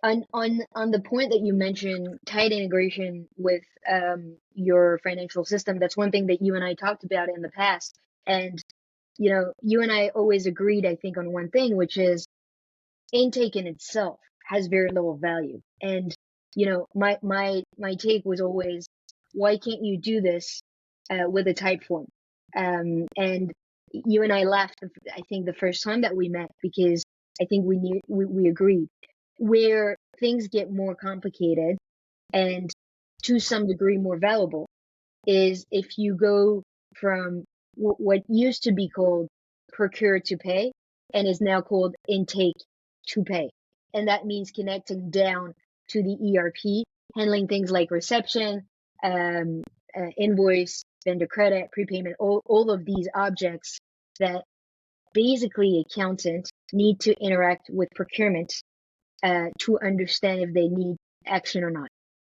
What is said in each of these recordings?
On the point that you mentioned, tight integration with your financial system, that's one thing that you and I talked about in the past. And you and I always agreed, I think, on one thing, which is intake in itself has very little value. And my take was always, why can't you do this with a type form? And you and I laughed, I think, the first time that we met, because I think we agreed. Where things get more complicated and to some degree more valuable is if you go from what used to be called procure to pay and is now called intake to pay. And that means connecting down to the ERP, handling things like reception, invoice, vendor credit, prepayment, all of these objects that basically accountants need to interact with procurement to understand if they need action or not.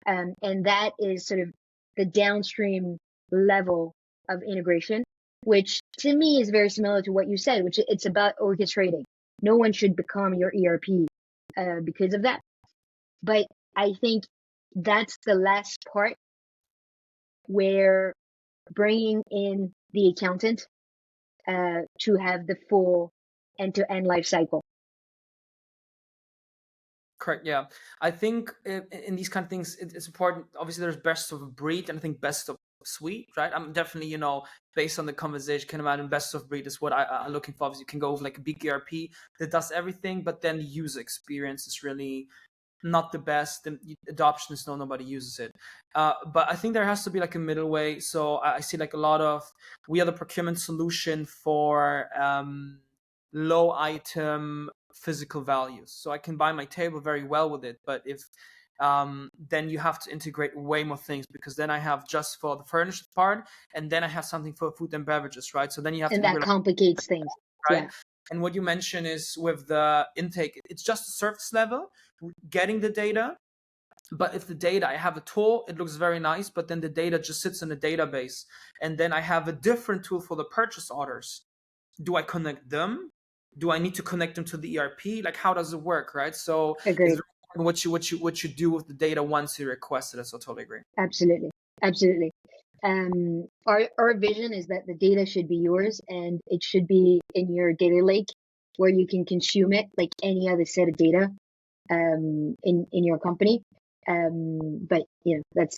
And that is sort of the downstream level of integration, which to me is very similar to what you said, which it's about orchestrating. No one should become your ERP because of that. But I think that's the last part, where bringing in the accountant to have the full end-to-end life cycle. Correct. Yeah, I think in these kind of things, it's important. Obviously, there's best of breed, and I think best of suite, right? I'm definitely, based on the conversation, can imagine best of breed is what I'm looking for. Obviously, you can go with like a big ERP that does everything, but then the user experience is really not the best. The adoption is nobody uses it. But I think there has to be like a middle way. So I see like a lot of, we are the procurement solution for low item physical values. So I can buy my table very well with it, but if then you have to integrate way more things, because then I have just for the furnished part, and then I have something for food and beverages, right? So then you have to And that integrate, complicates things. right? Yeah. And what you mentioned is with the intake, it's just a surface level, getting the data. But if the data, I have a tool, it looks very nice, but then the data just sits in a database. And then I have a different tool for the purchase orders. Do I connect them? Do I need to connect them to the ERP? Like, how does it work, right? So it's Agreed. what you do with the data once you request it. So I totally agree. Absolutely. Absolutely. Our vision is that the data should be yours, and it should be in your data lake where you can consume it like any other set of data in your company. But that's